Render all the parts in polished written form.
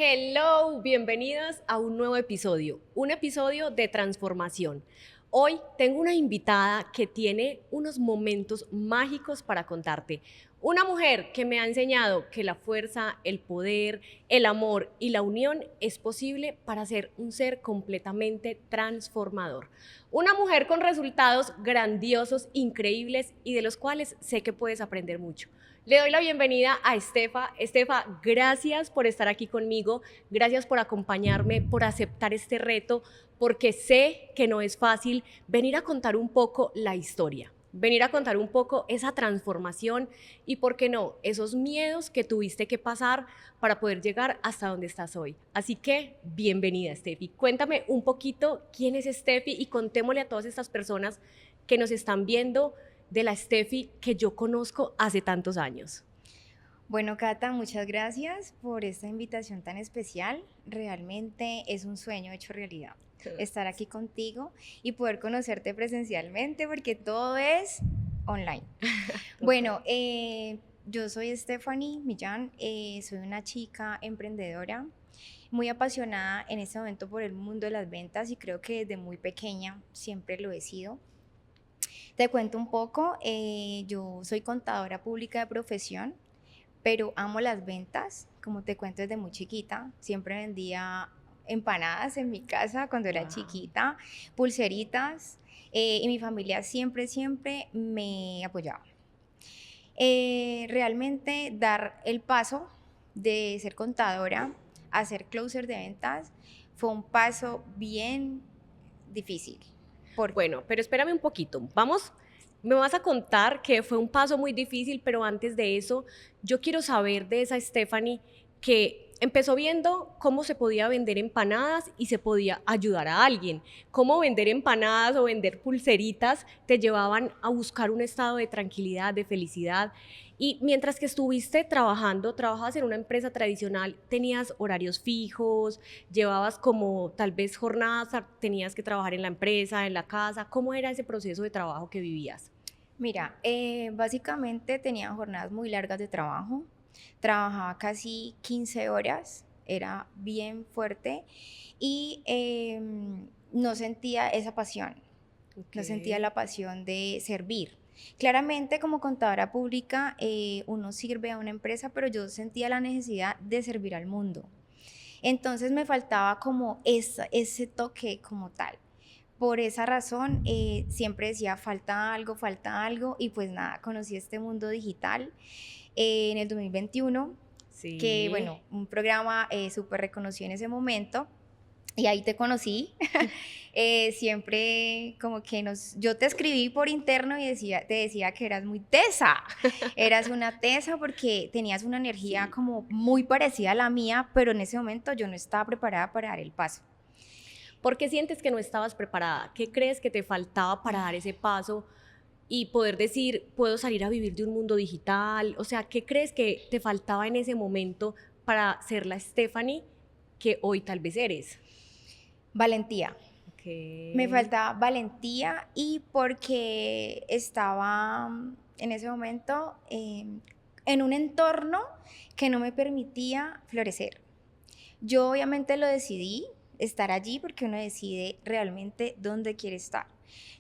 Hello, bienvenidos a un nuevo episodio, un episodio de transformación. Hoy tengo una invitada que tiene unos momentos mágicos para contarte. Una mujer que me ha enseñado que la fuerza, el poder, el amor y la unión es posible para ser un ser completamente transformador. Una mujer con resultados grandiosos, increíbles y de los cuales sé que puedes aprender mucho. Le doy la bienvenida a Estefa. Estefa, gracias por estar aquí conmigo, gracias por acompañarme, por aceptar este reto, porque sé que no es fácil venir a contar un poco la historia, venir a contar un poco esa transformación y, ¿por qué no?, esos miedos que tuviste que pasar para poder llegar hasta donde estás hoy. Así que, bienvenida, Estefi. Cuéntame un poquito quién es Estefi y contémosle a todas estas personas que nos están viendo de la Estefi que yo conozco hace tantos años. Bueno, Cata, muchas gracias por esta invitación tan especial. Realmente es un sueño hecho realidad estar aquí contigo y poder conocerte presencialmente porque todo es online. Total. Bueno, yo soy Stephanie Millán, soy una chica emprendedora, muy apasionada en este momento por el mundo de las ventas y creo que desde muy pequeña siempre lo he sido. Te cuento un poco, yo soy contadora pública de profesión, pero amo las ventas, como te cuento desde muy chiquita, siempre vendía empanadas en mi casa cuando era Wow. chiquita, pulseritas, y mi familia siempre me apoyaba. Realmente dar el paso de ser contadora a ser closer de ventas fue un paso bien difícil. ¿Por qué? Bueno, pero espérame un poquito. Vamos, me vas a contar que fue un paso muy difícil, pero antes de eso, yo quiero saber de esa Stephanie que empezó viendo cómo se podía vender empanadas y se podía ayudar a alguien. Cómo vender empanadas o vender pulseritas te llevaban a buscar un estado de tranquilidad, de felicidad. Y mientras que estuviste trabajando, trabajabas en una empresa tradicional, tenías horarios fijos, llevabas como tal vez jornadas, tenías que trabajar en la empresa, en la casa. ¿Cómo era ese proceso de trabajo que vivías? Mira, básicamente tenía jornadas muy largas de trabajo, trabajaba casi 15 horas, era bien fuerte y no sentía esa pasión, Ok. no sentía la pasión de servir. Claramente como contadora pública uno sirve a una empresa, pero yo sentía la necesidad de servir al mundo. Entonces me faltaba como ese toque como tal. Por esa razón, siempre decía, falta algo, y pues nada, conocí este mundo digital en el 2021, que Sí. bueno, un programa súper reconocido en ese momento, y ahí te conocí. Siempre como que yo te escribí por interno y te decía que eras muy tesa, eras una tesa porque tenías una energía Sí. como muy parecida a la mía, pero en ese momento yo no estaba preparada para dar el paso. ¿Por qué sientes que no estabas preparada? ¿Qué crees que te faltaba para dar ese paso y poder decir, puedo salir a vivir de un mundo digital? O sea, ¿qué crees que te faltaba en ese momento para ser la Stephanie que hoy tal vez eres? Valentía. Ok. Me faltaba valentía y porque estaba en ese momento en un entorno que no me permitía florecer. Yo obviamente lo decidí, estar allí, porque uno decide realmente dónde quiere estar.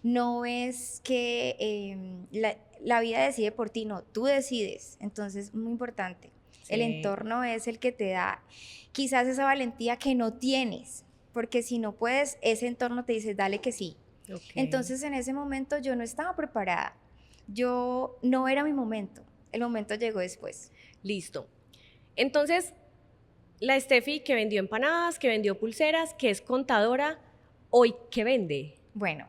No es que la vida decide por ti, no, tú decides. Entonces, muy importante. El Sí. entorno es el que te da quizás esa valentía que no tienes, porque si no puedes, ese entorno te dice, dale que sí. Ok. Entonces, en ese momento yo no estaba preparada. Yo no era mi momento. El momento llegó después. Listo. Entonces, la Steffi que vendió empanadas, que vendió pulseras, que es contadora, hoy, ¿qué vende? Bueno,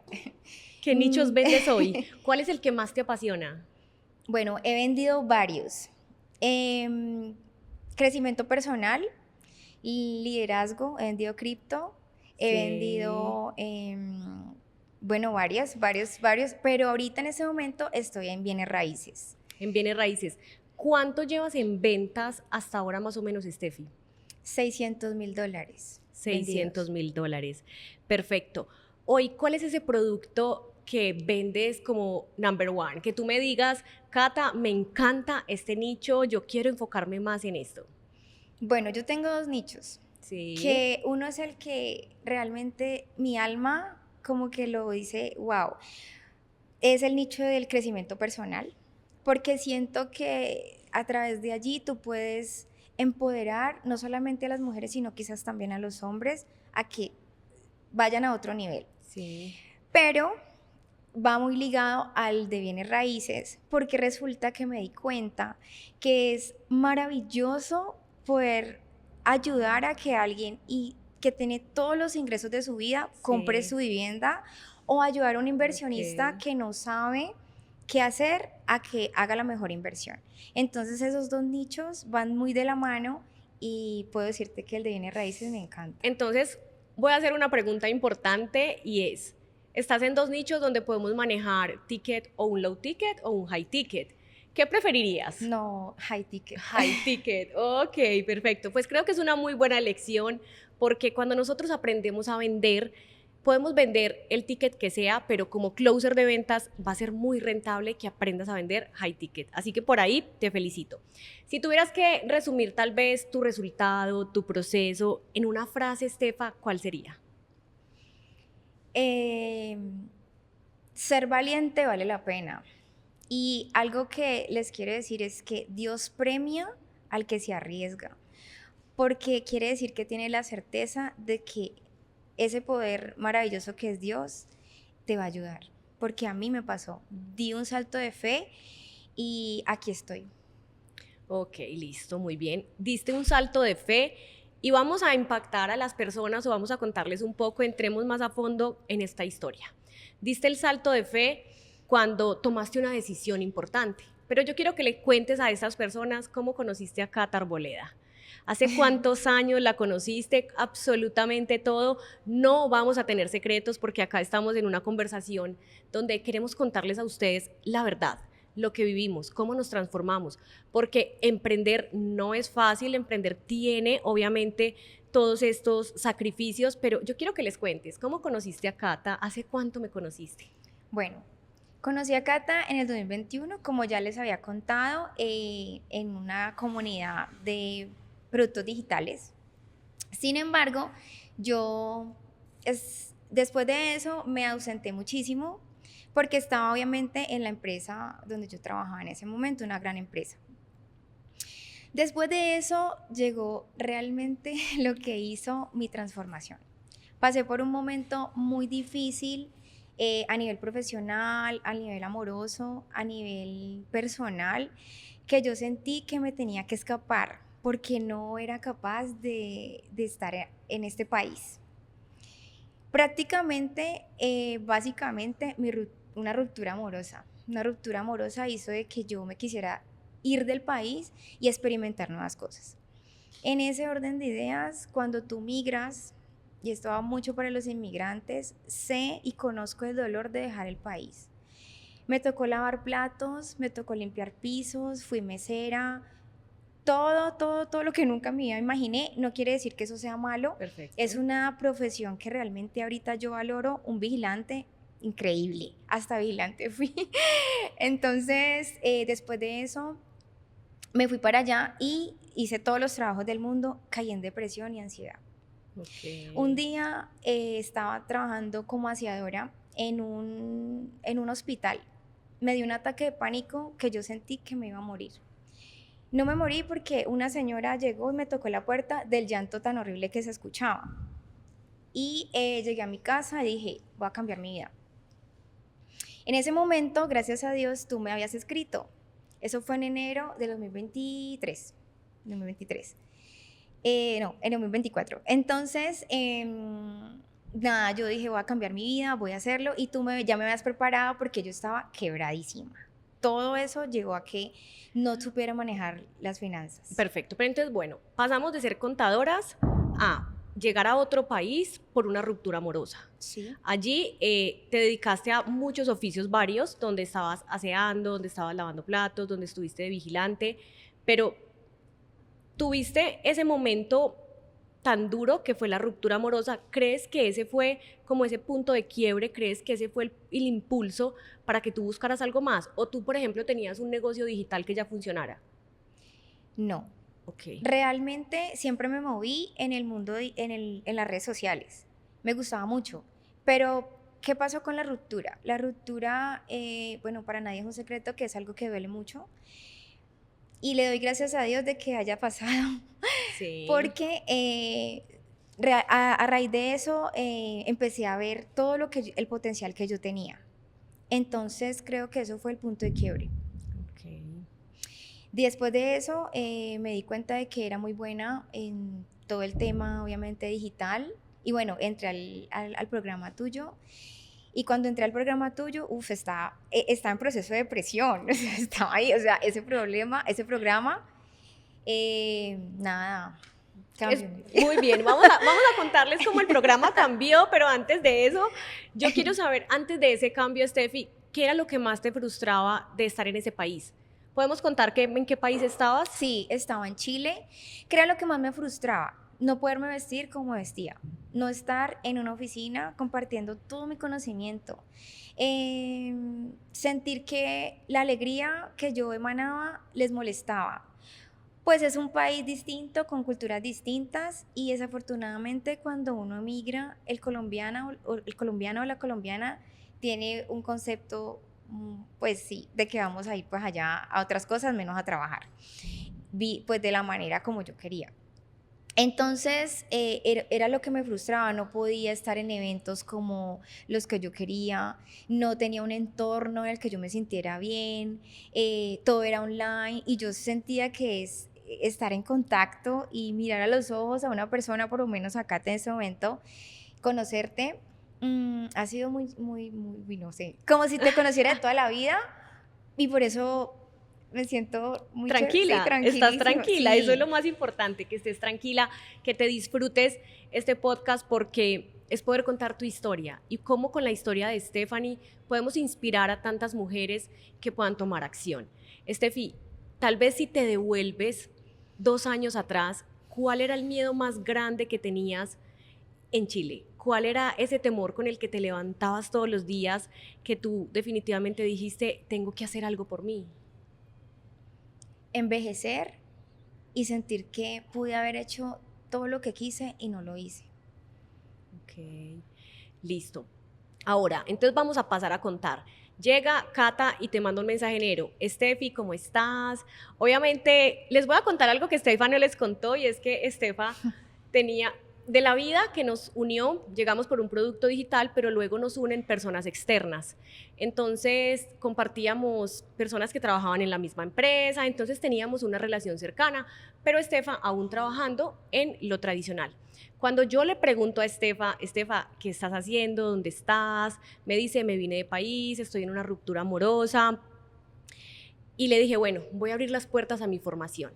¿Qué nichos vendes hoy? ¿Cuál es el que más te apasiona? bueno, he vendido varios. Em, Crecimiento personal, liderazgo, he vendido cripto, he Sí. vendido, bueno, varios, pero ahorita en este momento estoy en bienes raíces. En bienes raíces. ¿Cuánto llevas en ventas hasta ahora más o menos, Steffi? $600,000 600 vendidos. mil dólares. Perfecto. Hoy, ¿cuál es ese producto que vendes como number one? Que tú me digas, Cata, me encanta este nicho, yo quiero enfocarme más en esto. Bueno, yo tengo dos nichos, Sí, que uno es el que realmente mi alma como que lo dice, wow, es el nicho del crecimiento personal, porque siento que a través de allí tú puedes empoderar no solamente a las mujeres, sino quizás también a los hombres a que vayan a otro nivel. sí, Pero va muy ligado al de bienes raíces, porque resulta que me di cuenta que es maravilloso poder ayudar a que alguien y que tiene todos los ingresos de su vida compre sí, su vivienda, o ayudar a un inversionista ok. que no sabe qué hacer a que haga la mejor inversión. Entonces esos dos nichos van muy de la mano y puedo decirte que el de bienes raíces me encanta. Entonces, voy a hacer una pregunta importante y es, estás en dos nichos donde podemos manejar ticket o un low ticket o un high ticket. ¿Qué preferirías? No, high ticket. High ticket, ok, perfecto. Pues creo que es una muy buena elección porque cuando nosotros aprendemos a vender, podemos vender el ticket que sea, pero como closer de ventas va a ser muy rentable que aprendas a vender high ticket. Así que por ahí te felicito. Si tuvieras que resumir tal vez tu resultado, tu proceso en una frase, Estefa, ¿cuál sería? Eh, Ser valiente vale la pena. Y algo que les quiero decir es que Dios premia al que se arriesga, porque quiere decir que tiene la certeza de que ese poder maravilloso que es Dios te va a ayudar. Porque a mí me pasó, di un salto de fe y aquí estoy. Ok, listo, muy bien. Diste un salto de fe y vamos a impactar a las personas o vamos a contarles un poco, entremos más a fondo en esta historia. Diste el salto de fe cuando tomaste una decisión importante, pero yo quiero que le cuentes a estas personas cómo conociste a Cata Arboleda. ¿Hace cuántos años la conociste? Absolutamente todo. No vamos a tener secretos porque acá estamos en una conversación donde queremos contarles a ustedes la verdad, lo que vivimos, cómo nos transformamos, porque emprender no es fácil, emprender tiene obviamente todos estos sacrificios, pero yo quiero que les cuentes, ¿cómo conociste a Cata? ¿Hace cuánto me conociste? Bueno, conocí a Cata en el 2021, como ya les había contado, en una comunidad de productos digitales. Sin embargo, yo después de eso me ausenté muchísimo porque estaba obviamente en la empresa donde yo trabajaba en ese momento, una gran empresa. Después de eso llegó realmente lo que hizo mi transformación. Pasé por un momento muy difícil a nivel profesional, a nivel amoroso, a nivel personal, que yo sentí que me tenía que escapar porque no era capaz de estar en este país. Prácticamente, básicamente, una ruptura amorosa. Una ruptura amorosa hizo de que yo me quisiera ir del país y experimentar nuevas cosas. En ese orden de ideas, cuando tú migras, y esto va mucho para los inmigrantes, sé y conozco el dolor de dejar el país. Me tocó lavar platos, me tocó limpiar pisos, fui mesera, todo lo que nunca me imaginé. No quiere decir que eso sea malo, es Perfecto. una profesión que realmente ahorita yo valoro, un vigilante increíble, hasta vigilante fui. Entonces, después de eso, me fui para allá y hice todos los trabajos del mundo, caí en depresión y ansiedad. Ok. Un día estaba trabajando como aseadora en un hospital. Me dio un ataque de pánico que yo sentí que me iba a morir. No me morí porque una señora llegó y me tocó la puerta del llanto tan horrible que se escuchaba. Y llegué a mi casa y dije, voy a cambiar mi vida. En ese momento, gracias a Dios, tú me habías escrito. Eso fue en enero de 2023. 2023. No, en 2024. Entonces, nada, yo dije, voy a cambiar mi vida, voy a hacerlo. Y ya me habías preparado porque yo estaba quebradísima. Todo eso llegó a que no supiera manejar las finanzas. Perfecto, pero entonces, bueno, pasamos de ser contadoras a llegar a otro país por una ruptura amorosa. Sí. Allí te dedicaste a muchos oficios varios, donde estabas aseando, donde estabas lavando platos, donde estuviste de vigilante, pero tuviste ese momento tan duro que fue la ruptura amorosa. ¿Crees que ese fue como ese punto de quiebre? ¿Crees que ese fue el impulso para que tú buscaras algo más? ¿O tú, por ejemplo, tenías un negocio digital que ya funcionara? No. Ok. Realmente siempre me moví en el mundo, en las redes sociales. Me gustaba mucho. Pero, ¿qué pasó con la ruptura? La ruptura, bueno, para nadie es un secreto que es algo que duele mucho. Y le doy gracias a Dios de que haya pasado. Sí. Porque a raíz de eso empecé a ver todo el potencial que yo tenía. Entonces creo que eso fue el punto de quiebre. Ok. Después de eso me di cuenta de que era muy buena en todo el tema, obviamente, digital. Y bueno, entré al programa tuyo. Y cuando entré al programa tuyo, estaba en proceso de depresión. O sea, estaba ahí, o sea, ese programa, nada, Es cambió mi vida. muy bien, vamos a contarles cómo el programa cambió, pero antes de eso, yo quiero saber, antes de ese cambio, Steffi, ¿qué era lo que más te frustraba de estar en ese país? ¿Podemos contar en qué país estabas? Sí, estaba en Chile, que era lo que más me frustraba, no poderme vestir como vestía, no estar en una oficina compartiendo todo mi conocimiento, sentir que la alegría que yo emanaba les molestaba. Pues es un país distinto, con culturas distintas y desafortunadamente cuando uno emigra, el colombiano o la colombiana tiene un concepto, pues sí, de que vamos a ir pues allá a otras cosas menos a trabajar, pues de la manera como yo quería. Entonces era lo que me frustraba, no podía estar en eventos como los que yo quería, no tenía un entorno en el que yo me sintiera bien, todo era online y yo sentía que es estar en contacto y mirar a los ojos a una persona, por lo menos acá en este momento, conocerte, ha sido muy, no sé, como si te conociera de toda la vida y por eso me siento muy chévere, sí, Tranquila, estás tranquilísima, tranquila, eso es lo sí. más importante, que estés tranquila, que te disfrutes este podcast porque es poder contar tu historia y cómo con la historia de Stephanie podemos inspirar a tantas mujeres que puedan tomar acción. Steffi, tal vez si te devuelves 2 años atrás, ¿cuál era el miedo más grande que tenías en Chile? ¿Cuál era ese temor con el que te levantabas todos los días que tú definitivamente dijiste, tengo que hacer algo por mí? Envejecer y sentir que pude haber hecho todo lo que quise y no lo hice. Ok, listo. Ahora, entonces vamos a pasar a contar. Llega Cata y te manda un mensaje enero. Estefi, ¿cómo estás? Obviamente, les voy a contar algo que Estefa no les contó y es que Estefa tenía de la vida que nos unió, llegamos por un producto digital, pero luego nos unen personas externas. Entonces, compartíamos personas que trabajaban en la misma empresa, entonces teníamos una relación cercana, pero Estefa aún trabajando en lo tradicional. Cuando yo le pregunto a Estefa, ¿qué estás haciendo? ¿Dónde estás? Me dice, me vine de país, estoy en una ruptura amorosa. Y le dije, bueno, voy a abrir las puertas a mi formación.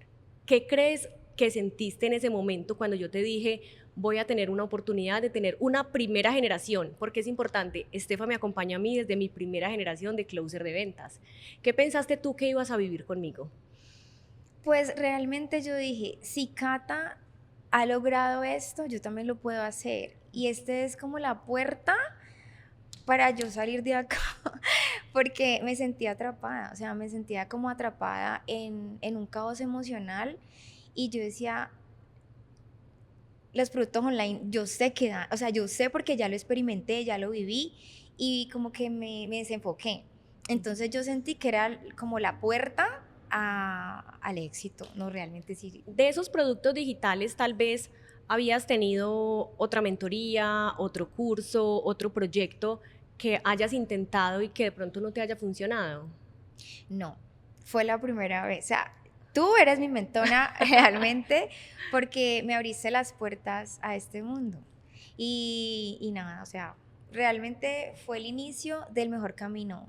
¿Qué crees que sentiste en ese momento cuando yo te dije, voy a tener una oportunidad de tener una primera generación? Porque es importante, Estefa me acompaña a mí desde mi primera generación de closer de ventas. ¿Qué pensaste tú que ibas a vivir conmigo? Pues realmente yo dije, si Cata ha logrado esto, yo también lo puedo hacer. Y este es como la puerta para yo salir de acá, porque me sentía atrapada, o sea, me sentía como atrapada en un caos emocional y yo decía, los productos online, yo sé que dan, o sea, yo sé porque ya lo experimenté, ya lo viví y como que me desenfoqué. Entonces yo sentí que era como la puerta al éxito, no realmente sí. De esos productos digitales, tal vez habías tenido otra mentoría, otro curso, otro proyecto que hayas intentado y que de pronto no te haya funcionado. No, fue la primera vez. O sea, tú eres mi mentona realmente porque me abriste las puertas a este mundo. Y nada, o sea, realmente fue el inicio del mejor camino.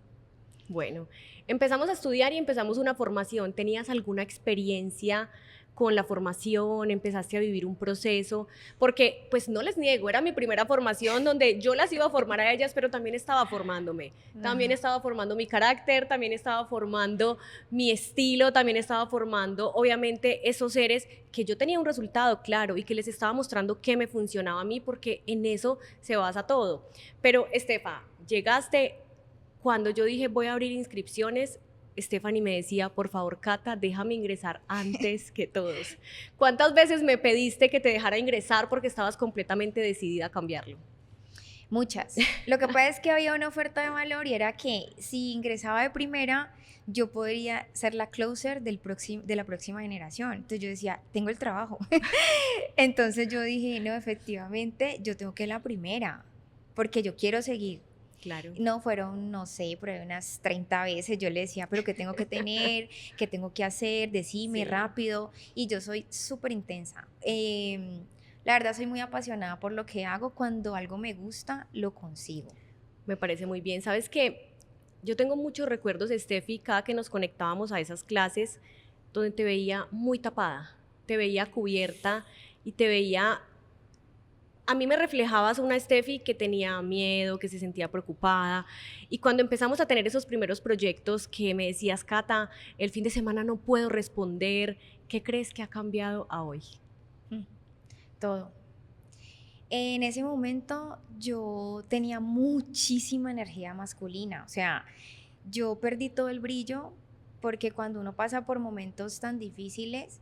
Bueno, empezamos a estudiar y empezamos una formación. ¿Tenías alguna experiencia con la formación? ¿Empezaste a vivir un proceso? Porque, pues no les niego, era mi primera formación donde yo las iba a formar a ellas, pero también estaba formándome. También Ajá. estaba formando mi carácter, también estaba formando mi estilo, también estaba formando, obviamente, esos seres que yo tenía un resultado claro y que les estaba mostrando qué me funcionaba a mí, porque en eso se basa todo. Pero, Estefa, llegaste. Cuando yo dije voy a abrir inscripciones, Stephanie me decía, por favor, Cata, déjame ingresar antes que todos. ¿Cuántas veces me pediste que te dejara ingresar porque estabas completamente decidida a cambiarlo? Muchas. Lo que pasa es que había una oferta de valor y era que si ingresaba de primera, yo podría ser la closer de la próxima generación. Entonces yo decía, tengo el trabajo. Entonces yo dije, no, efectivamente, yo tengo que ser la primera, porque yo quiero seguir. Claro. No, fueron, no sé, por ahí unas 30 veces yo le decía, pero ¿qué tengo que tener? ¿Qué tengo que hacer? Decime Sí. rápido. Y yo soy súper intensa. La verdad soy muy apasionada por lo que hago. Cuando algo me gusta, lo consigo. Me parece muy bien. ¿Sabes qué? Yo tengo muchos recuerdos, Steffi, cada que nos conectábamos a esas clases, donde te veía muy tapada, te veía cubierta y te veía... A mí me reflejabas una Steffi que tenía miedo, que se sentía preocupada. Y cuando empezamos a tener esos primeros proyectos que me decías, Cata, el fin de semana no puedo responder, ¿qué crees que ha cambiado a hoy? Todo. En ese momento yo tenía muchísima energía masculina, o sea, yo perdí todo el brillo porque cuando uno pasa por momentos tan difíciles,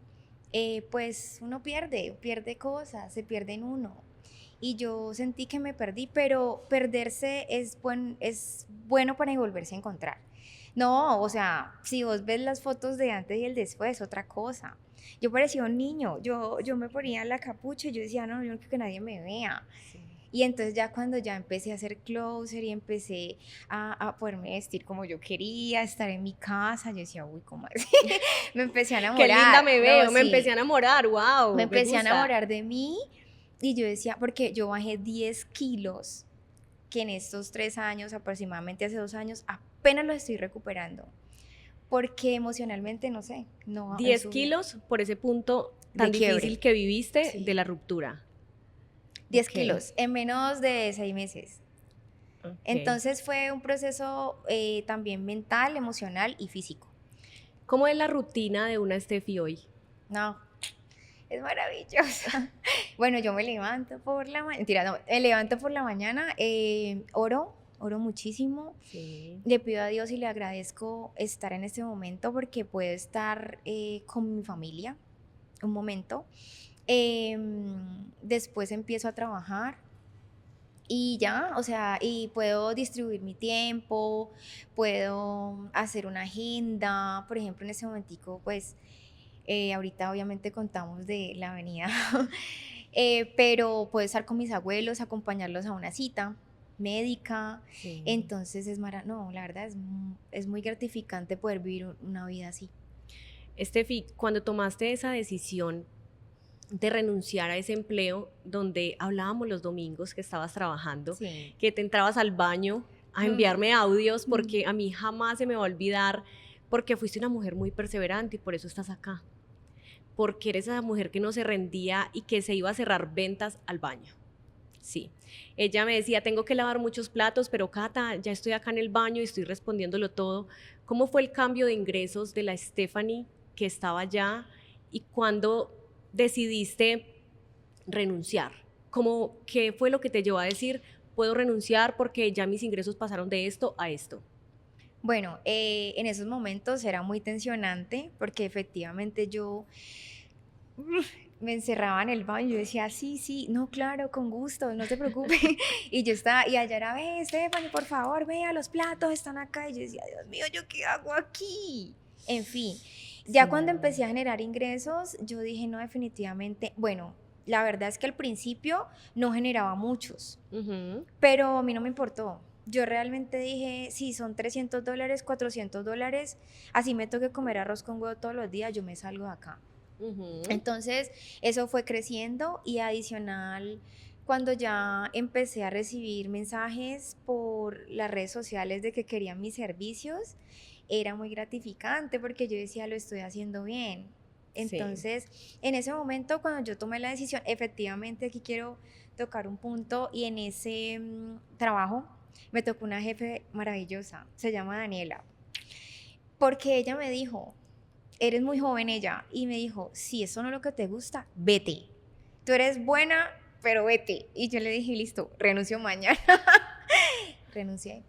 pues uno pierde cosas, se pierde en uno. Y yo sentí que me perdí, pero perderse es bueno para volverse a encontrar. No, o sea, si vos ves las fotos de antes y el después, otra cosa. Yo parecía un niño, yo me ponía la capucha y yo decía, no, yo no quiero que nadie me vea. Sí. Y entonces ya cuando ya empecé a hacer closer y empecé a poderme vestir como yo quería, estar en mi casa, yo decía, uy, ¿cómo así? Me empecé a Qué linda enamorar. me No, veo, me empecé a sí. enamorar, wow, Me me empecé a gusta. enamorar de mí y yo decía, porque yo bajé 10 kilos, que en estos 3 años, aproximadamente hace 2 años, apenas los estoy recuperando. Porque emocionalmente, no sé, no he 10 subido. kilos por ese punto De tan difícil quiebre. que viviste de Sí. la ruptura. 10 Ok, kilos en menos de 6 meses. ok. Entonces fue un proceso también mental, emocional y físico. ¿Cómo es la rutina de una Steffi hoy? No, es maravillosa. Bueno, yo me levanto por la mañana, mentira, no, me levanto por la mañana, oro muchísimo. Sí. Le pido a Dios y le agradezco estar en este momento porque puedo estar con mi familia un momento. Después empiezo a trabajar y ya, o sea, y puedo distribuir mi tiempo, puedo hacer una agenda, por ejemplo, en ese momentico, pues, ahorita obviamente contamos de la avenida, pero puedo estar con mis abuelos, acompañarlos a una cita médica, Sí. entonces no, la verdad es muy gratificante poder vivir una vida así. Steffi, cuando tomaste esa decisión de renunciar a ese empleo donde hablábamos los domingos que estabas trabajando, Sí. que te entrabas al baño a enviarme audios porque a mí jamás se me va a olvidar, porque fuiste una mujer muy perseverante y por eso estás acá, porque eres esa mujer que no se rendía y que se iba a cerrar ventas al baño. Sí, ella me decía, tengo que lavar muchos platos, pero Cata, ya estoy acá en el baño y estoy respondiéndolo todo. ¿Cómo fue el cambio de ingresos de la Stephanie que estaba allá y cuándo decidiste renunciar? ¿Qué fue lo que te llevó a decir, puedo renunciar porque ya mis ingresos pasaron de esto a esto? Bueno, en esos momentos era muy tensionante porque efectivamente yo me encerraba en el baño y yo decía, sí, sí, no, claro, con gusto, no se preocupe. Y yo estaba, y allá era, ve, Stephanie, por favor, vea, los platos están acá. Y yo decía, Dios mío, ¿yo qué hago aquí? En fin, ya cuando Sí. empecé a generar ingresos, yo dije, no, definitivamente, bueno, la verdad es que al principio no generaba muchos, Ujú. pero a mí no me importó. Yo realmente dije, si son $300, $400, así me toque comer arroz con huevo todos los días, yo me salgo de acá. Ujú. Entonces, eso fue creciendo y adicional, cuando ya empecé a recibir mensajes por las redes sociales de que querían mis servicios, era muy gratificante porque yo decía, lo estoy haciendo bien. Sí. Entonces, en ese momento, cuando yo tomé la decisión, efectivamente aquí quiero tocar un punto y en ese trabajo me tocó una jefe maravillosa, se llama Daniela, porque ella me dijo, eres muy joven ella, y me dijo, si eso no es lo que te gusta, vete. Tú eres buena, pero vete. Y yo le dije, listo, renuncio mañana. Renuncié.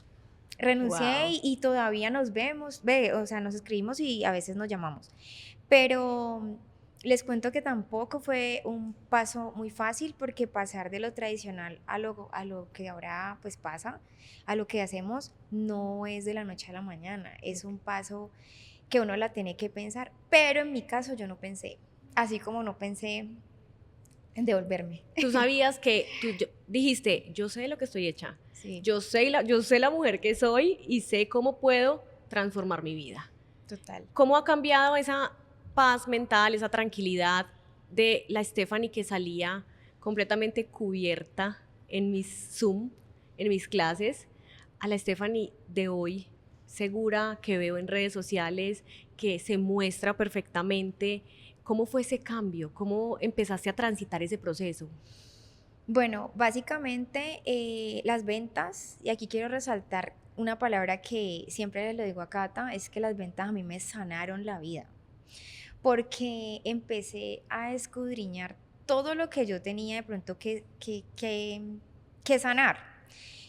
Renuncié Wow. y todavía nos vemos, o sea, nos escribimos y a veces nos llamamos. Pero les cuento que tampoco fue un paso muy fácil porque pasar de lo tradicional a lo que ahora pues pasa, a lo que hacemos, no es de la noche a la mañana, es un paso que uno la tiene que pensar, pero en mi caso yo no pensé, así como no pensé en devolverme. Tú sabías que dijiste, yo sé lo que estoy hecha, Sí, yo sé la mujer que soy y sé cómo puedo transformar mi vida. total. ¿Cómo ha cambiado esa paz mental, esa tranquilidad de la Stephanie que salía completamente cubierta en mis Zoom, en mis clases, a la Stephanie de hoy, segura, que veo en redes sociales, que se muestra perfectamente? ¿Cómo fue ese cambio? ¿Cómo empezaste a transitar ese proceso? Bueno, básicamente las ventas, y aquí quiero resaltar una palabra que siempre le lo digo a Cata, es que las ventas a mí me sanaron la vida, porque empecé a escudriñar todo lo que yo tenía de pronto que sanar.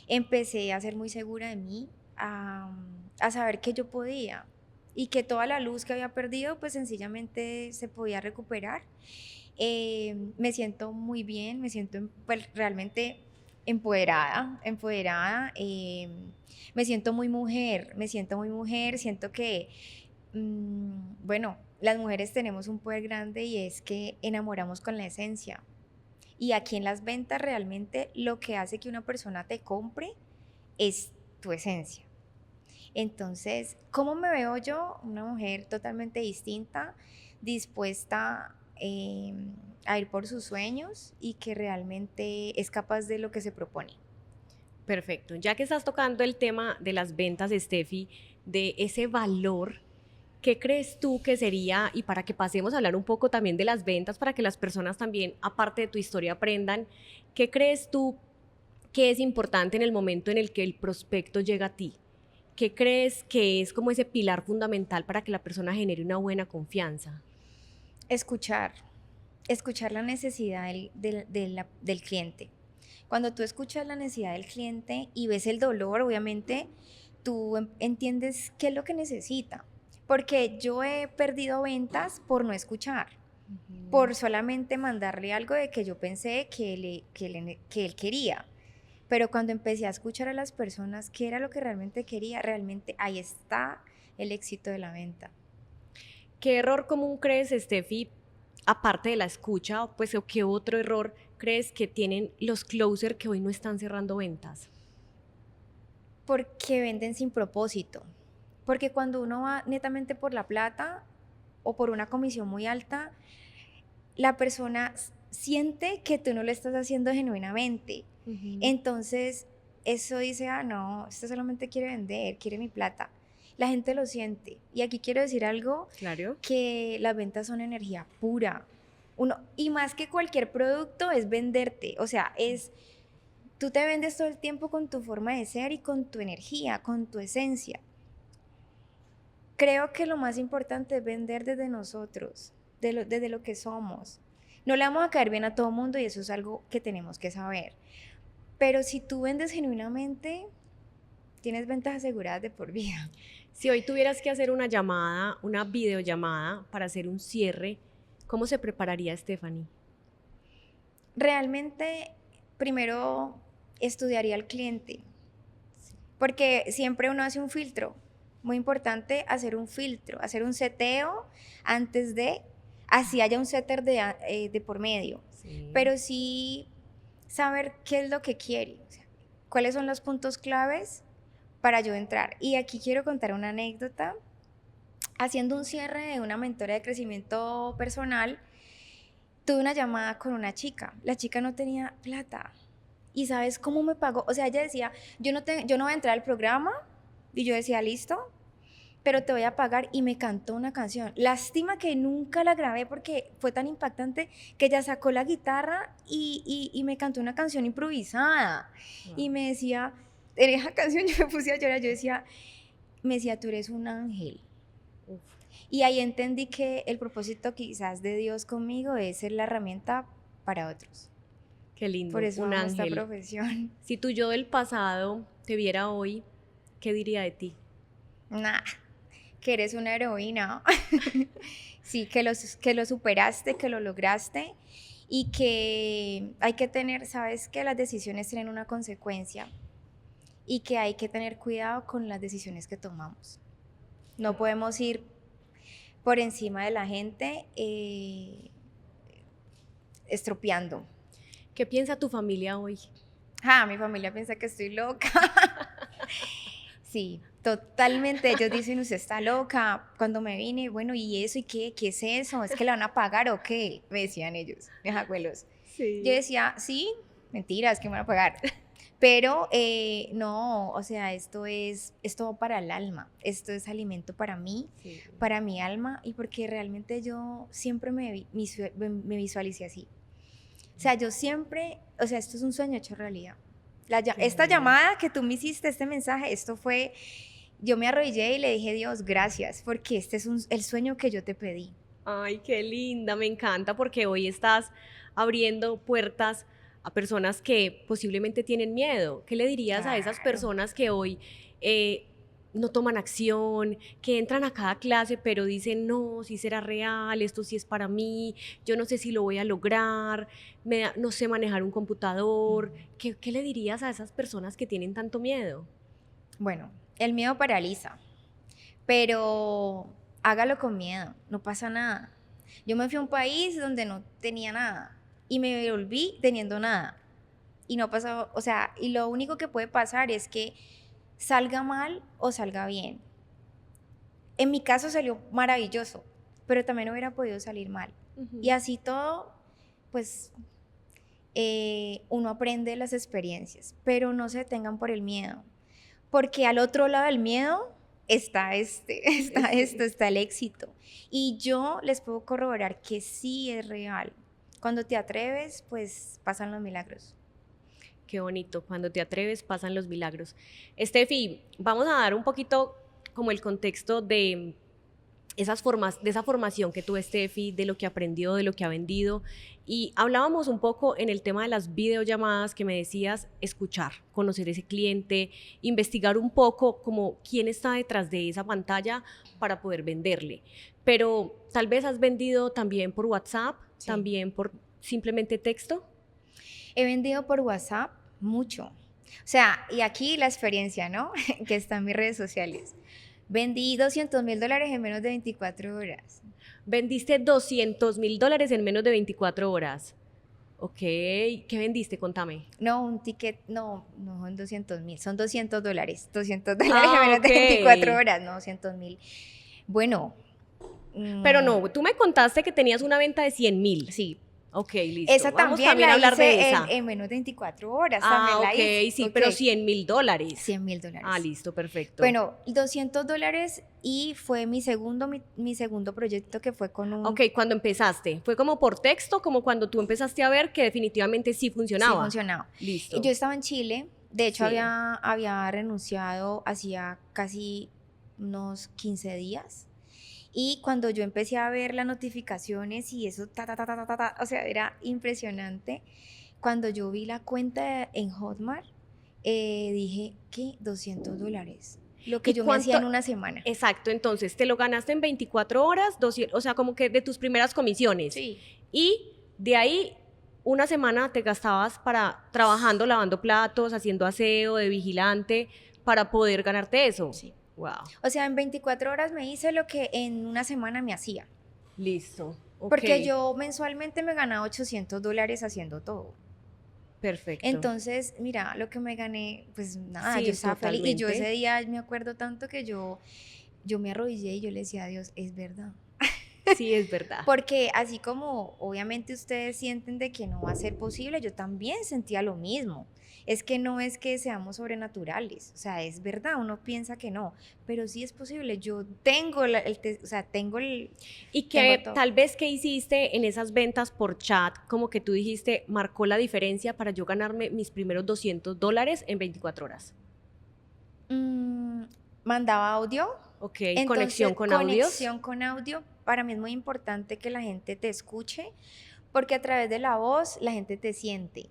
Empecé a ser muy segura de mí, a saber que yo podía y que toda la luz que había perdido pues sencillamente se podía recuperar. Me siento muy bien, me siento pues, realmente empoderada, me siento muy mujer, siento que, bueno, las mujeres tenemos un poder grande y es que enamoramos con la esencia. Y aquí en las ventas realmente lo que hace que una persona te compre es tu esencia. Entonces, ¿cómo me veo yo? Una mujer totalmente distinta, dispuesta a ir por sus sueños y que realmente es capaz de lo que se propone. Perfecto. Ya que estás tocando el tema de las ventas, Steffi, de ese valor, ¿qué crees tú que sería, y para que pasemos a hablar un poco también de las ventas, para que las personas también, aparte de tu historia, aprendan, qué crees tú que es importante en el momento en el que el prospecto llega a ti? ¿Qué crees que es como ese pilar fundamental para que la persona genere una buena confianza? Escuchar, escuchar la necesidad del cliente. Cuando tú escuchas la necesidad del cliente y ves el dolor, obviamente, tú entiendes qué es lo que necesita. Porque yo he perdido ventas por no escuchar, por solamente mandarle algo de que yo pensé que él quería. Pero cuando empecé a escuchar a las personas qué era lo que realmente quería, realmente ahí está el éxito de la venta. ¿Qué error común crees, Steffi, aparte de la escucha, pues, o qué otro error crees que tienen los closer que hoy no están cerrando ventas? Porque venden sin propósito. Porque cuando uno va netamente por la plata o por una comisión muy alta, la persona siente que tú no lo estás haciendo genuinamente. Ujú. Entonces, eso dice, ah, no, este solamente quiere vender, quiere mi plata. La gente lo siente. Y aquí quiero decir algo, Claro. que las ventas son energía pura. Y más que cualquier producto es venderte. O sea, tú te vendes todo el tiempo con tu forma de ser y con tu energía, con tu esencia. Creo que lo más importante es vender desde nosotros, desde lo que somos. No le vamos a caer bien a todo mundo y eso es algo que tenemos que saber. Pero si tú vendes genuinamente, tienes ventas aseguradas de por vida. Si hoy tuvieras que hacer una llamada, una videollamada para hacer un cierre, ¿cómo se prepararía Stephanie? Realmente, primero estudiaría al cliente, porque siempre uno hace un filtro. Muy importante hacer un filtro, hacer un seteo antes de, así haya un setter de por medio. Sí. Pero sí saber qué es lo que quiere, o sea, cuáles son los puntos claves para yo entrar. Y aquí quiero contar una anécdota. Haciendo un cierre de una mentora de crecimiento personal, tuve una llamada con una chica. La chica no tenía plata. ¿Y sabes cómo me pagó? O sea, ella decía, yo no voy a entrar al programa. Y yo decía, listo, pero te voy a pagar. Y me cantó una canción. Lástima que nunca la grabé porque fue tan impactante que ella sacó la guitarra y me cantó una canción improvisada. Wow. Y me decía, en esa canción yo me puse a llorar. Me decía, tú eres un ángel. Uf, Y ahí entendí que el propósito quizás de Dios conmigo es ser la herramienta para otros. qué Por lindo, eso un amo esta ángel. profesión. Si tu yo del pasado te viera hoy, ¿qué diría de ti? Nah, que eres una heroína. Sí, que lo superaste, que lo lograste y que hay que tener, sabes que las decisiones tienen una consecuencia y que hay que tener cuidado con las decisiones que tomamos. No podemos ir por encima de la gente estropeando. ¿Qué piensa tu familia hoy? Mi familia piensa que estoy loca. Sí, totalmente. Ellos dicen, usted está loca. Cuando me vine, bueno, ¿y eso? ¿Y qué? ¿Qué es eso? ¿Es que la van a pagar o qué? Me decían ellos, mis abuelos. Yo Sí. decía, sí, mentiras, que me van a pagar. Pero no, o sea, es todo para el alma. Esto es alimento para mí, Sí. para mi alma, y porque realmente yo siempre me visualicé así. O sea, yo siempre, o sea, esto es un sueño hecho realidad. Esta genial. llamada que tú me hiciste, este mensaje, esto fue, yo me arrodillé y le dije, Dios, gracias, porque este es el sueño que yo te pedí. Ay, qué linda, me encanta porque hoy estás abriendo puertas a personas que posiblemente tienen miedo. ¿Qué le dirías a esas Claro. personas que hoy no toman acción, que entran a cada clase pero dicen, no, si será real, esto sí es para mí, yo no sé si lo voy a lograr, no sé manejar un computador? ¿Qué le dirías a esas personas que tienen tanto miedo? Bueno, el miedo paraliza, pero hágalo con miedo, no pasa nada. Yo me fui a un país donde no tenía nada y me volví teniendo nada. Y no pasó, o sea, y lo único que puede pasar es que salga mal o salga bien. En mi caso salió maravilloso, pero también hubiera podido salir mal. Y así todo, pues uno aprende las experiencias, pero no se detengan por el miedo, porque al otro lado del miedo está está el éxito. Y yo les puedo corroborar que sí es real. Cuando te atreves, pues pasan los milagros. Qué bonito, cuando te atreves pasan los milagros. Estefi, vamos a dar un poquito como el contexto de de esa formación que tuvo Estefi, de lo que aprendió, de lo que ha vendido. Y hablábamos un poco en el tema de las videollamadas que me decías, escuchar, conocer ese cliente, investigar un poco como quién está detrás de esa pantalla para poder venderle. Pero tal vez has vendido también por WhatsApp, Sí. también por simplemente texto. He vendido por WhatsApp mucho. O sea, y aquí la experiencia, ¿no? Que está en mis redes sociales. Vendí $200,000 en menos de 24 horas. Vendiste $200,000 en menos de 24 horas. Ok, ¿qué vendiste? Contame. No, un ticket, no son 200,000, son $200. $200 Ah, en menos ok. de 24 horas, no 200,000. Bueno. Pero no, tú me contaste que tenías una venta de 100,000. Sí. Ok, listo. Esa Vamos también a la hablar de hice esa. en menos de 24 horas. Ah, también la ok, hice. sí, Ok. pero $100,000. $100,000. Ah, listo, perfecto. Bueno, $200 y fue mi segundo proyecto que fue con un... Ok, cuando empezaste, ¿fue como por texto, como cuando tú empezaste a ver que definitivamente sí funcionaba? Sí, funcionaba. Listo. Yo estaba en Chile, de hecho Sí. había renunciado hacía casi unos 15 días. Y cuando yo empecé a ver las notificaciones y eso, o sea, era impresionante. Cuando yo vi la cuenta en Hotmart, dije, ¿qué? $200. Lo que ¿Y yo me hacía en una semana. Exacto, entonces te lo ganaste en 24 horas, 200, o sea, como que de tus primeras comisiones. Sí. Y de ahí una semana te gastabas para trabajando, lavando platos, haciendo aseo, de vigilante, para poder ganarte eso. Sí. Wow. O sea, en 24 horas me hice lo que en una semana me hacía. Listo. Ok. Porque yo mensualmente me ganaba $800 haciendo todo. Perfecto. Entonces, mira, lo que me gané, pues nada, Sí, yo estaba feliz. Y yo totalmente. ese día me acuerdo tanto que yo me arrodillé y yo le decía a Dios, es verdad. Sí, es verdad. Porque así como obviamente ustedes sienten de que no va a ser posible, yo también sentía lo mismo. Es que no es que seamos sobrenaturales, o sea, es verdad, uno piensa que no, pero sí es posible. Yo tengo tengo el... Y tengo que todo. tal vez que hiciste en esas ventas por chat, como que tú dijiste, marcó la diferencia para yo ganarme mis primeros $200 en 24 horas. Mandaba audio. Ok, Entonces, conexión con audios. conexión con audio, para mí es muy importante que la gente te escuche, porque a través de la voz la gente te siente.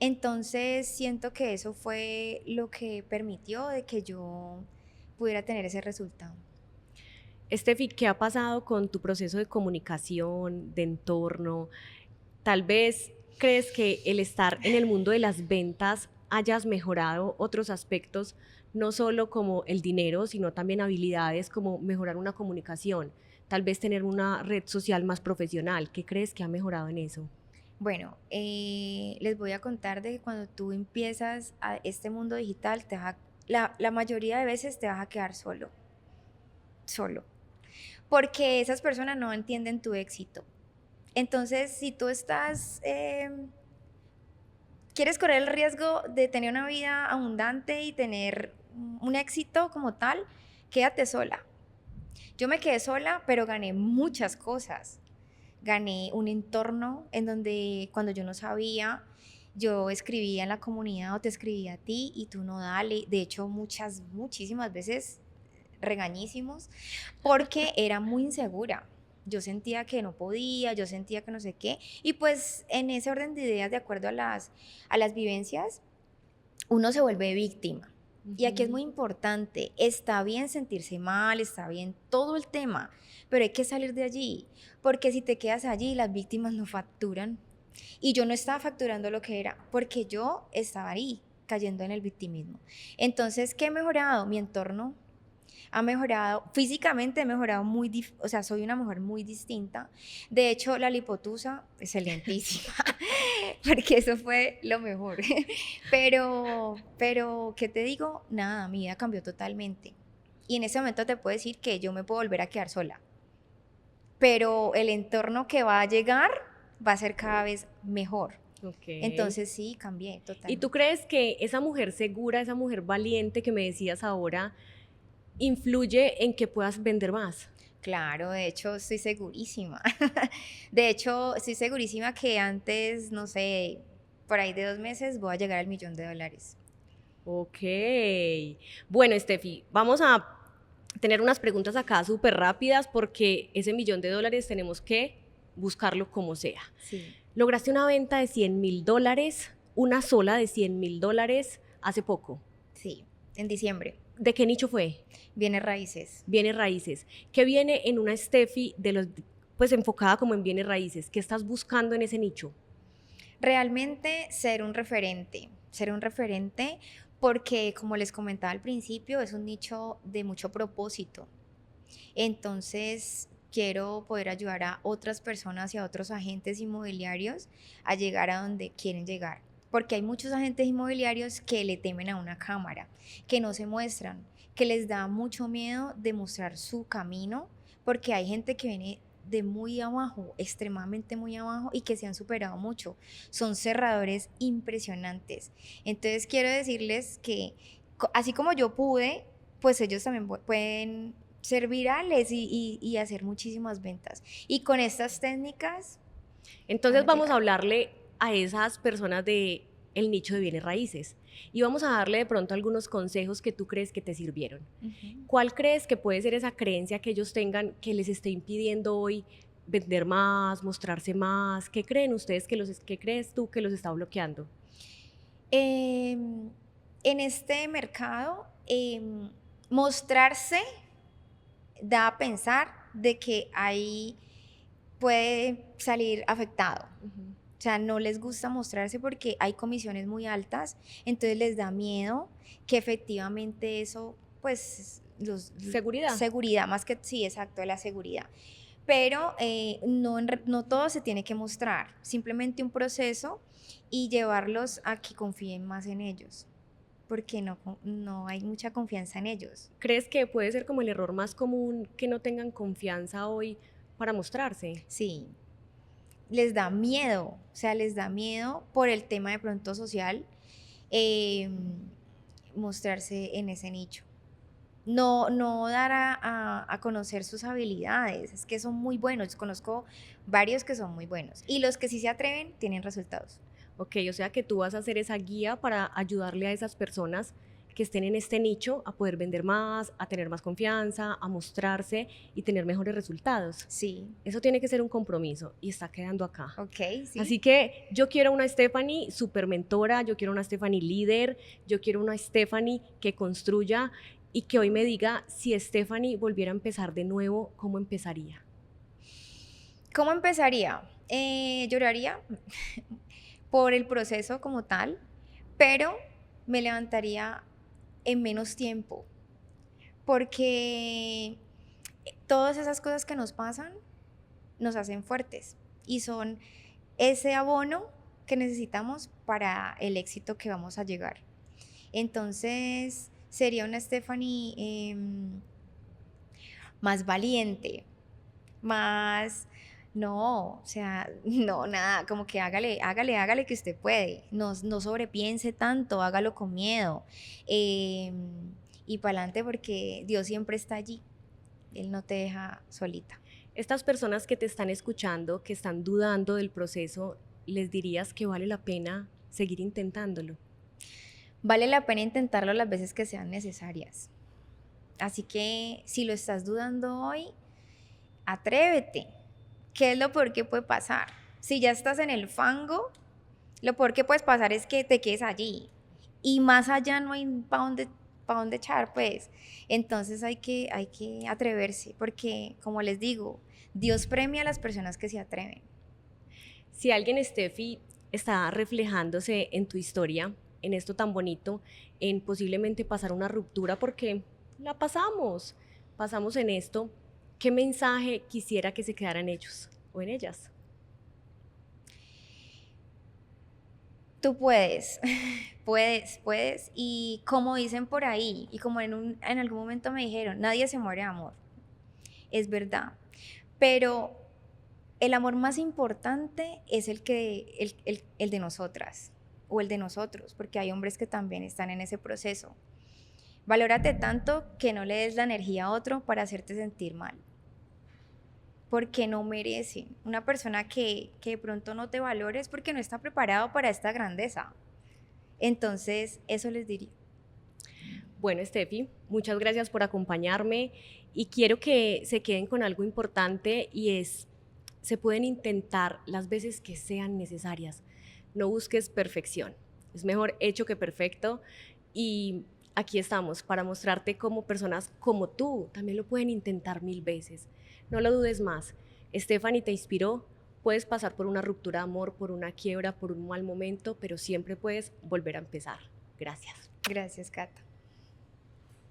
Entonces siento que eso fue lo que permitió de que yo pudiera tener ese resultado. Estefi, ¿qué ha pasado con tu proceso de comunicación, de entorno? Tal vez crees que el estar en el mundo de las ventas hayas mejorado otros aspectos, no solo como el dinero, sino también habilidades como mejorar una comunicación, tal vez tener una red social más profesional. ¿Qué crees que ha mejorado en eso? Bueno, les voy a contar de que cuando tú empiezas a este mundo digital, la mayoría de veces te vas a quedar solo, porque esas personas no entienden tu éxito. Entonces, si tú quieres correr el riesgo de tener una vida abundante y tener un éxito como tal, quédate sola. Yo me quedé sola, pero gané muchas cosas. Gané un entorno en donde cuando yo no sabía, yo escribía en la comunidad o te escribía a ti y tú no dale. De hecho, muchísimas veces regañísimos porque era muy insegura. Yo sentía que no podía, yo sentía que no sé qué. Y pues en ese orden de ideas, de acuerdo a las vivencias, uno se vuelve víctima. Y aquí es muy importante, está bien sentirse mal, está bien todo el tema, pero hay que salir de allí, porque si te quedas allí, las víctimas no facturan. Y yo no estaba facturando lo que era, porque yo estaba ahí, cayendo en el victimismo. Entonces, ¿qué he mejorado? Mi entorno ha mejorado, físicamente he mejorado o sea, soy una mujer muy distinta. De hecho, la lipotusa, excelentísima, porque eso fue lo mejor. Pero, ¿qué te digo? Nada, mi vida cambió totalmente. Y en ese momento te puedo decir que yo me puedo volver a quedar sola. Pero el entorno que va a llegar va a ser cada vez mejor. Okay. Entonces sí, cambié totalmente. ¿Y tú crees que esa mujer segura, esa mujer valiente que me decías ahora, influye en que puedas vender más? Claro, de hecho estoy segurísima. De hecho, estoy segurísima que antes, no sé, por ahí de 2 meses voy a llegar al $1.000.000. Ok. Bueno, Estefi, vamos a tener unas preguntas acá súper rápidas porque ese $1.000.000 tenemos que buscarlo como sea. Sí, Lograste una venta de $100.000, una sola de $100.000 hace poco. sí, en diciembre. ¿De qué nicho fue? Bienes raíces. Bienes raíces. ¿Qué viene en una Estefi pues enfocada como en bienes raíces? ¿Qué estás buscando en ese nicho? Realmente ser un referente porque como les comentaba al principio, es un nicho de mucho propósito. Entonces, quiero poder ayudar a otras personas y a otros agentes inmobiliarios a llegar a donde quieren llegar. Porque hay muchos agentes inmobiliarios que le temen a una cámara, que no se muestran, que les da mucho miedo de mostrar su camino, porque hay gente que viene de muy abajo, extremadamente muy abajo y que se han superado mucho. Son cerradores impresionantes. Entonces quiero decirles que así como yo pude, pues ellos también pueden ser virales y hacer muchísimas ventas. Y con estas técnicas... Entonces vamos a hablarle a esas personas de el nicho de bienes raíces y vamos a darle de pronto algunos consejos que tú crees que te sirvieron. ¿Cuál crees que puede ser esa creencia que ellos tengan que les esté impidiendo hoy vender más, mostrarse más? ¿Qué creen ustedes qué crees tú que los está bloqueando? En este mercado, mostrarse da a pensar de que ahí puede salir afectado. O sea, no les gusta mostrarse porque hay comisiones muy altas, entonces les da miedo que efectivamente eso, pues, seguridad, más que, sí, exacto, la seguridad. Pero no todo se tiene que mostrar, simplemente un proceso y llevarlos a que confíen más en ellos, porque no hay mucha confianza en ellos. ¿Crees que puede ser como el error más común que no tengan confianza hoy para mostrarse? Sí, les da miedo, o sea, les da miedo por el tema de pronto social, mostrarse en ese nicho. No dar a conocer sus habilidades, es que son muy buenos, conozco varios que son muy buenos y los que sí se atreven tienen resultados. Ok, o sea que tú vas a hacer esa guía para ayudarle a esas personas que estén en este nicho a poder vender más, a tener más confianza, a mostrarse y tener mejores resultados. Sí, Eso tiene que ser un compromiso y está quedando acá. ok, sí. Así que yo quiero una Stephanie super mentora, yo quiero una Stephanie líder, yo quiero una Stephanie que construya y que hoy me diga si Stephanie volviera a empezar de nuevo, ¿cómo empezaría? ¿Cómo empezaría? Lloraría por el proceso como tal, pero me levantaría en menos tiempo, porque todas esas cosas que nos pasan nos hacen fuertes y son ese abono que necesitamos para el éxito que vamos a llegar. Entonces, sería una Stephanie más valiente, más, no, o sea, no, nada, como que hágale que usted puede, no sobrepiense tanto, hágalo con miedo, y para adelante porque Dios siempre está allí, Él no te deja solita. Estas personas que te están escuchando, que están dudando del proceso, ¿les dirías que vale la pena seguir intentándolo? Vale la pena intentarlo las veces que sean necesarias. Así que si lo estás dudando hoy, atrévete. ¿Qué es lo peor que puede pasar? Si ya estás en el fango, lo peor que puedes pasar es que te quedes allí. Y más allá no hay pa dónde echar, pues. Entonces hay que atreverse, porque como les digo, Dios premia a las personas que se atreven. Si alguien, Steffi, está reflejándose en tu historia, en esto tan bonito, en posiblemente pasar una ruptura porque la pasamos en esto, ¿qué mensaje quisiera que se quedaran ellos o en ellas? Tú puedes, puedes. Y como dicen por ahí, y como en algún momento me dijeron, nadie se muere de amor. Es verdad. Pero el amor más importante es el de nosotras o el de nosotros, porque hay hombres que también están en ese proceso. Valórate tanto que no le des la energía a otro para hacerte sentir mal, porque no merecen. Una persona que de pronto no te valore es porque no está preparado para esta grandeza. Entonces, eso les diría. Bueno, Steffi, muchas gracias por acompañarme y quiero que se queden con algo importante y es, se pueden intentar las veces que sean necesarias. No busques perfección, es mejor hecho que perfecto y aquí estamos para mostrarte cómo personas como tú también lo pueden intentar 1000 veces. No lo dudes más. Stephanie te inspiró, puedes pasar por una ruptura de amor, por una quiebra, por un mal momento, pero siempre puedes volver a empezar. Gracias. Gracias, Cata.